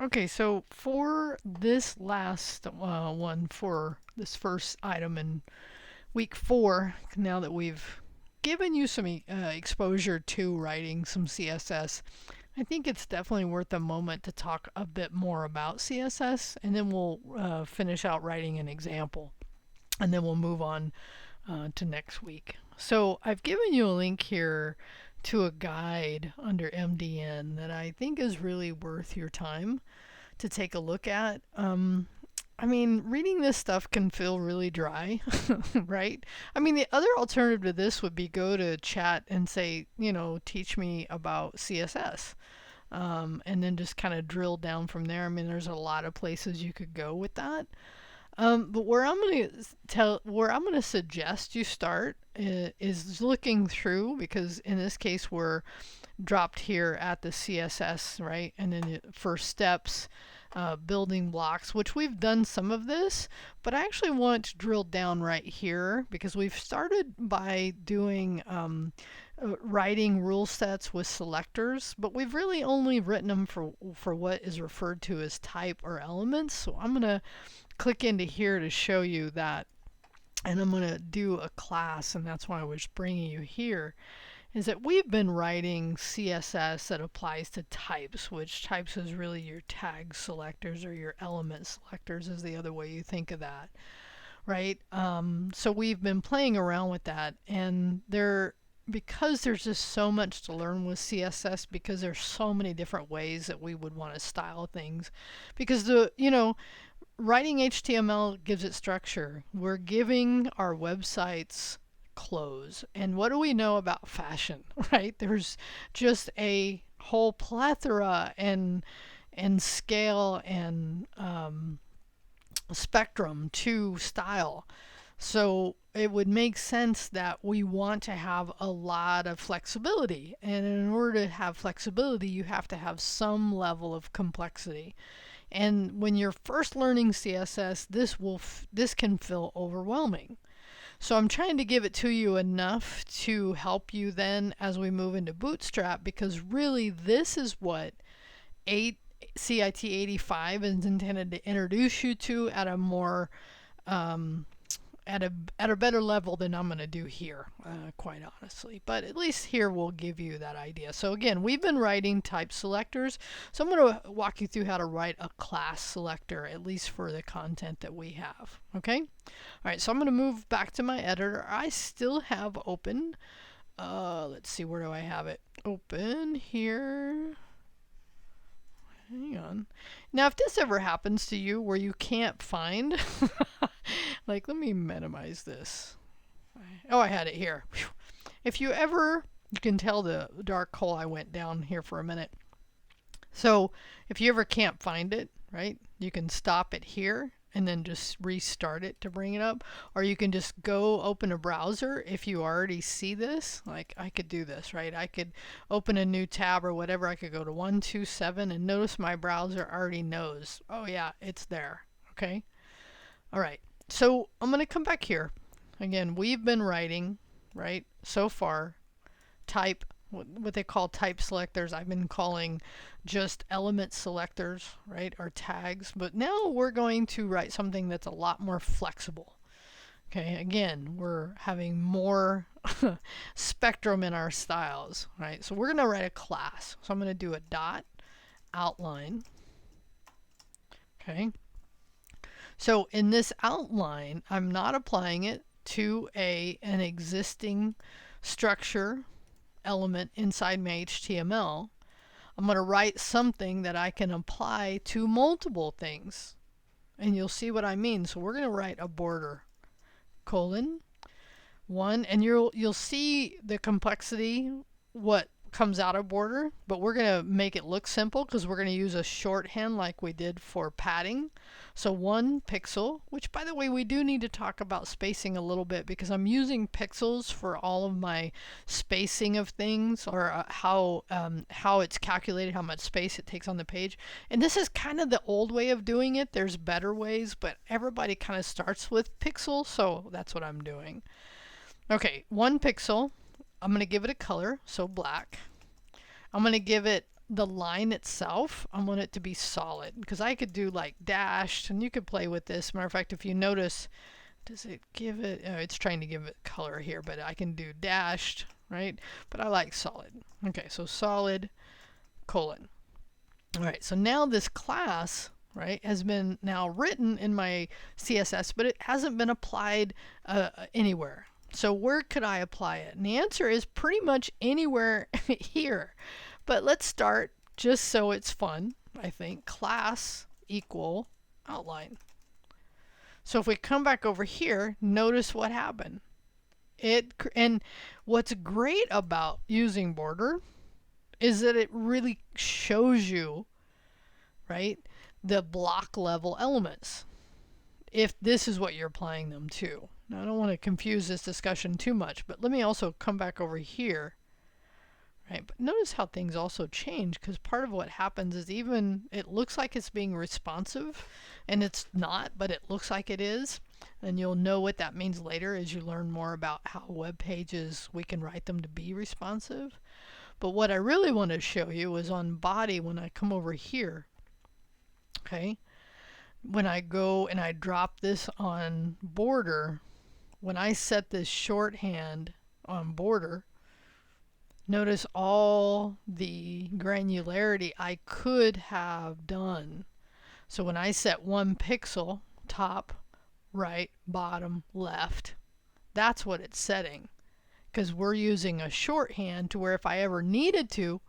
Okay, so for this last one, for this first item in week 4, now that we've given you some exposure to writing some CSS, I think it's definitely worth a moment to talk a bit more about CSS, and then we'll finish out writing an example, and then we'll move on to next week. So I've given you a link here to a guide under MDN that I think is really worth your time to take a look at. I mean, reading this stuff can feel really dry, right? I mean, the other alternative to this would be go to chat and say, teach me about CSS. And then just kind of drill down from there. I mean, there's a lot of places you could go with that. But where I'm going to suggest you start is looking through, because in this case we're dropped here at the CSS, right? And then the first steps, building blocks, which we've done some of this, but I actually want to drill down right here because we've started by doing writing rule sets with selectors, but we've really only written them for what is referred to as type or elements. So I'm going to click into here to show you that, and I'm going to do a class, and that's why I was bringing you here, is that we've been writing CSS that applies to types, which types is really your tag selectors or your element selectors is the other way you think of that, right? So we've been playing around with that, and because there's just so much to learn with CSS, because there's so many different ways that we would want to style things, because writing HTML gives it structure. We're giving our websites clothes. And what do we know about fashion, right? There's just a whole plethora and scale and spectrum to style. So it would make sense that we want to have a lot of flexibility. And in order to have flexibility, you have to have some level of complexity. And when you're first learning CSS, this can feel overwhelming. So I'm trying to give it to you enough to help you then as we move into Bootstrap, because really this is what CIT85 is intended to introduce you to at a more at a better level than I'm going to do here, quite honestly. But at least here we'll give you that idea. So again, we've been writing type selectors. So I'm going to walk you through how to write a class selector, at least for the content that we have. Okay? All right, so I'm going to move back to my editor. I still have open. Let's see, where do I have it? Open here. Hang on. Now, if this ever happens to you where you can't find, like, let me minimize this. Oh, I had it here. Whew. If you can tell the dark hole I went down here for a minute. So if you ever can't find it, right, you can stop it here and then just restart it to bring it up. Or you can just go open a browser if you already see this. Like I could do this, right? I could open a new tab or whatever. I could go to 127 and notice my browser already knows. Oh yeah, it's there. Okay? All right. So I'm going to come back here. Again, we've been writing, right, so far, type, what they call type selectors. I've been calling just element selectors, right, or tags. But now we're going to write something that's a lot more flexible. Okay, again, we're having more spectrum in our styles, right? So we're going to write a class. So I'm going to do a dot outline. Okay. So in this outline, I'm not applying it to an existing structure element inside my HTML. I'm going to write something that I can apply to multiple things. And you'll see what I mean. So we're going to write a border, colon, 1. And you'll see the complexity, what comes out of border. But we're going to make it look simple because we're going to use a shorthand like we did for padding. So 1 pixel, which by the way, we do need to talk about spacing a little bit because I'm using pixels for all of my spacing of things, or how it's calculated, how much space it takes on the page. And this is kind of the old way of doing it. There's better ways, but everybody kind of starts with pixels, so that's what I'm doing. Okay, 1 pixel. I'm going to give it a color, so black. I'm going to give it the line itself, I want it to be solid, because I could do like dashed, and you could play with this. Matter of fact, if you notice, does it give it, oh, it's trying to give it color here, but I can do dashed, right? But I like solid. Okay, so solid, colon. All right, so now this class, right, has been now written in my CSS, but it hasn't been applied anywhere. So where could I apply it? And the answer is pretty much anywhere here. But let's start, just so it's fun, I think, class equal outline. So if we come back over here, notice what happened. And what's great about using border is that it really shows you, right, the block level elements, if this is what you're applying them to. Now, I don't want to confuse this discussion too much, but let me also come back over here. Right, but notice how things also change, because part of what happens is even it looks like it's being responsive, and it's not, but it looks like it is. And you'll know what that means later as you learn more about how web pages, we can write them to be responsive. But what I really want to show you is on body, when I come over here, okay, when I go and I drop this on border, when I set this shorthand on border, notice all the granularity I could have done. So when I set 1 pixel, top, right, bottom, left, that's what it's setting. Because we're using a shorthand to where if I ever needed to,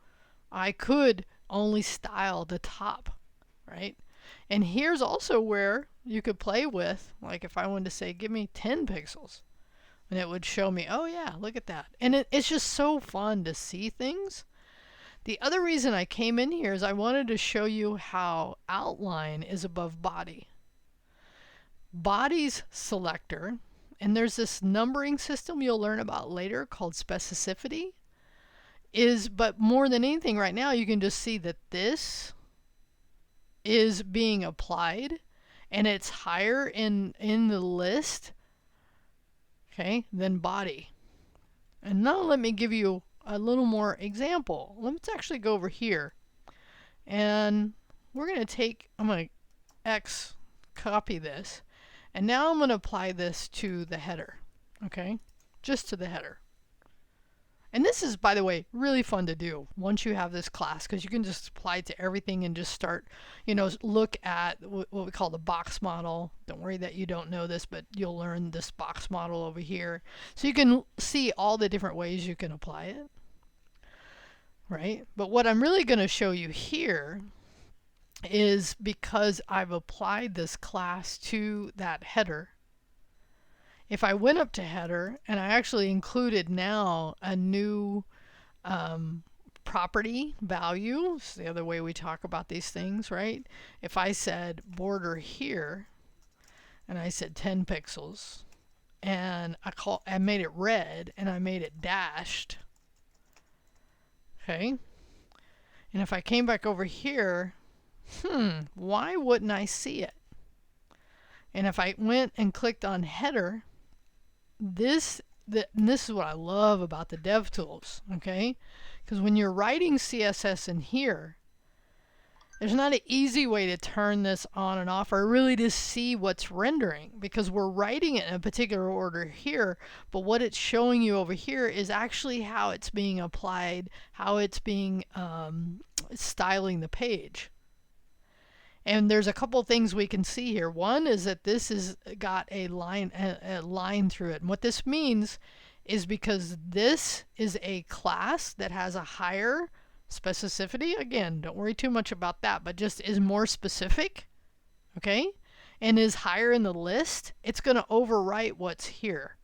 I could only style the top, right? And here's also where you could play with, like if I wanted to say, give me 10 pixels. And it would show me, oh yeah, look at that. And it's just so fun to see things. The other reason I came in here is I wanted to show you how outline is above body. Body's selector, and there's this numbering system you'll learn about later called specificity, but more than anything right now, you can just see that this is being applied, and it's higher in the list, okay, than body. And now let me give you a little more example. Let's actually go over here, and we're going to take, I'm going to copy this, and now I'm going to apply this to the header, okay, just to the header. And this is, by the way, really fun to do once you have this class, because you can just apply it to everything and just start, you know, look at what we call the box model. Don't worry that you don't know this, but you'll learn this box model over here. So you can see all the different ways you can apply it, right? But what I'm really going to show you here is, because I've applied this class to that header, if I went up to header and I actually included now a new property value, it's the other way we talk about these things, right? If I said border here and I said 10 pixels and I made it red and I made it dashed, okay? And if I came back over here, why wouldn't I see it? And if I went and clicked on header, and this is what I love about the dev tools, okay? Because when you're writing CSS in here, there's not an easy way to turn this on and off or really to see what's rendering, because we're writing it in a particular order here, but what it's showing you over here is actually how it's being applied, how it's being styling the page. And there's a couple things we can see here. One is that this has got a line through it. And what this means is, because this is a class that has a higher specificity, again, don't worry too much about that, but just is more specific, okay, and is higher in the list, it's going to overwrite what's here.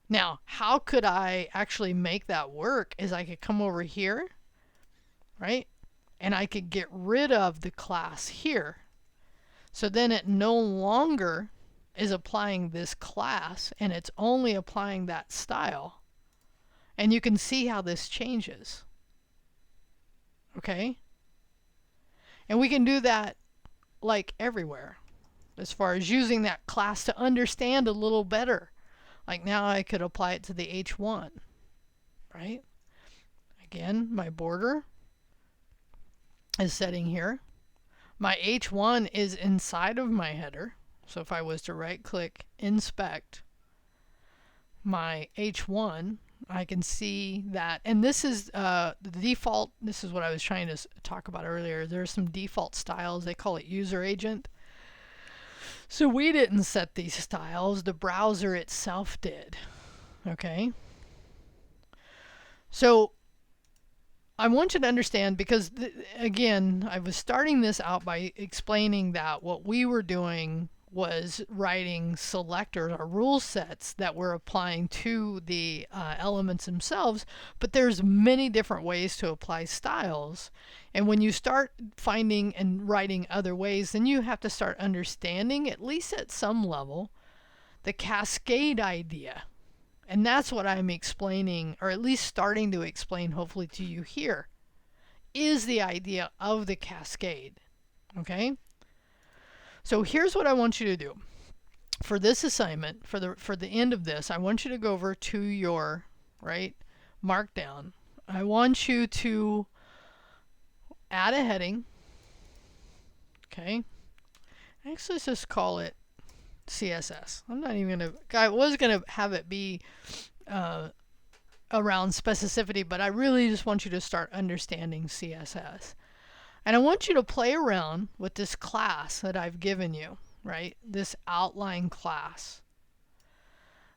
Now, how could I actually make that work? Is I could come over here, right? And I could get rid of the class here. So then it no longer is applying this class, and it's only applying that style. And you can see how this changes. Okay? And we can do that like everywhere, as far as using that class to understand a little better. Like now I could apply it to the H1, right? Again, my border is setting here. My H1 is inside of my header. So if I was to right click, inspect my H1, I can see that. And this is the default. This is what I was trying to talk about earlier. There's some default styles. They call it user agent. So we didn't set these styles. The browser itself did. Okay. So I want you to understand, because again, I was starting this out by explaining that what we were doing was writing selectors or rule sets that we're applying to the elements themselves, but there's many different ways to apply styles. And when you start finding and writing other ways, then you have to start understanding, at least at some level, the cascade idea. And that's what I'm explaining, or at least starting to explain hopefully to you here, is the idea of the cascade. Okay? So here's what I want you to do. For this assignment, for the end of this, I want you to go over to your markdown. I want you to add a heading. Okay? Actually, let's just call it CSS. I'm not even going to, I was going to have it be around specificity, but I really just want you to start understanding CSS. And I want you to play around with this class that I've given you, right? This outline class.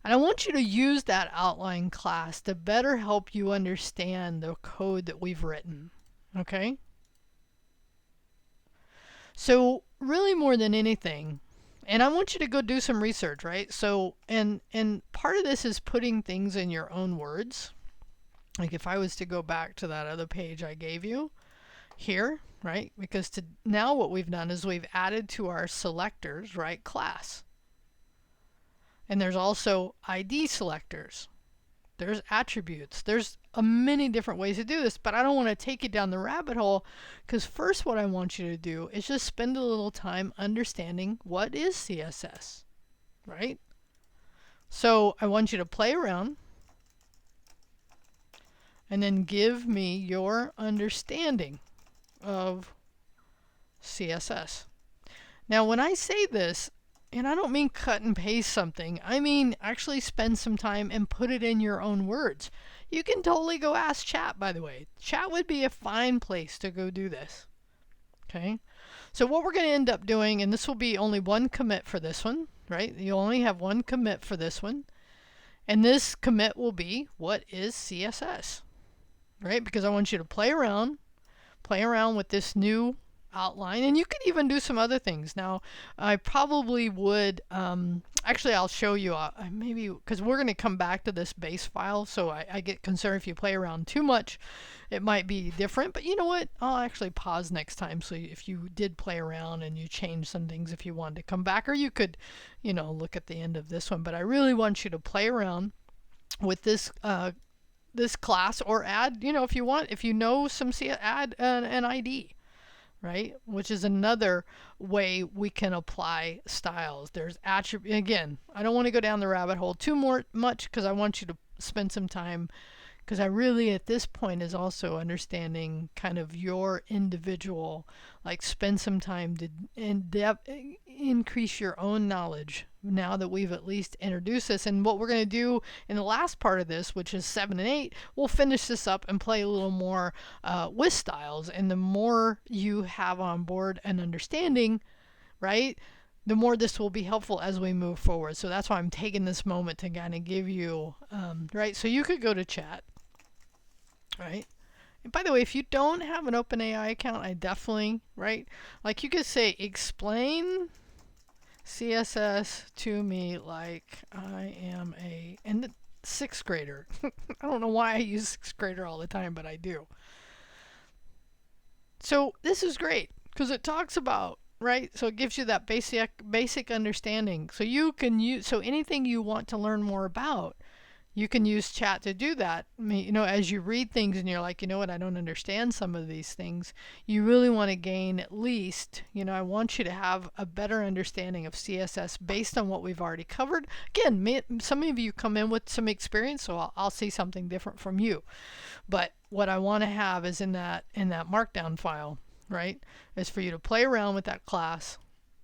And I want you to use that outline class to better help you understand the code that we've written, okay? So really more than anything, and I want you to go do some research, right? So, and part of this is putting things in your own words. Like if I was to go back to that other page I gave you here, right? Because now what we've done is we've added to our selectors, right, class. And there's also ID selectors. There's attributes. There's many different ways to do this, but I don't want to take you down the rabbit hole, because first what I want you to do is just spend a little time understanding what is CSS, right? So I want you to play around and then give me your understanding of CSS. Now when I say this, and I don't mean cut and paste something, I mean actually spend some time and put it in your own words. You can totally go ask chat, by the way. Chat would be a fine place to go do this. Okay? So what we're going to end up doing, and this will be only one commit for this one, right? You only have one commit for this one. And this commit will be, what is CSS? Right? Because I want you to play around with this new outline, and you could even do some other things. Now I probably would actually I'll show you maybe, because we're going to come back to this base file, so I get concerned if you play around too much it might be different. But you know what, I'll actually pause next time, so if you did play around and you change some things, if you wanted to come back, or you could look at the end of this one. But I really want you to play around with this this class, or add, if you want, if you know some add an ID, right? Which is another way we can apply styles. There's attribute. Again, I don't want to go down the rabbit hole too much, because I want you to spend some time, because I really at this point is also understanding kind of your individual, like spend some time to increase your own knowledge now that we've at least introduced this. And what we're going to do in the last part of this, which is 7 and 8, we'll finish this up and play a little more with styles. And the more you have on board an understanding, right, the more this will be helpful as we move forward. So that's why I'm taking this moment to kind of give you, right, so you could go to chat, right? And by the way, if you don't have an OpenAI account, I definitely, right, like you could say, explain CSS to me like I am a sixth grader. I don't know why I use sixth grader all the time, but I do. So this is great because it talks about, right? So it gives you that basic understanding. So you can use, so anything you want to learn more about, You can use chat to do that. I mean, you know, as you read things and you're like, you know what, I don't understand some of these things, you really want to gain at least, you know, I want you to have a better understanding of CSS based on what we've already covered. Again, some of you come in with some experience, so I'll see something different from you. But what I want to have is in that markdown file, right, is for you to play around with that class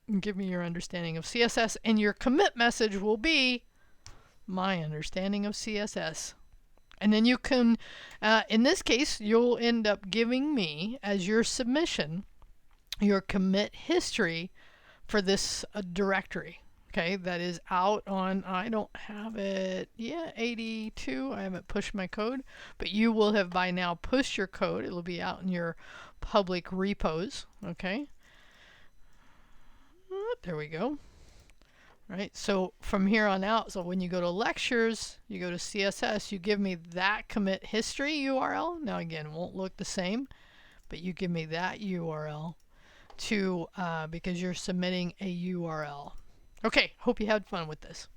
and give me your understanding of CSS, and your commit message will be my understanding of CSS. And then you can, in this case, you'll end up giving me as your submission your commit history for this directory. Okay, that is out on, I don't have it, yeah, 82. I haven't pushed my code, but you will have by now pushed your code. It'll be out in your public repos. Okay, there we go. Right, so from here on out, so when you go to lectures, you go to CSS, you give me that commit history URL. Now again, it won't look the same, but you give me that URL to because you're submitting a URL. Okay, hope you had fun with this.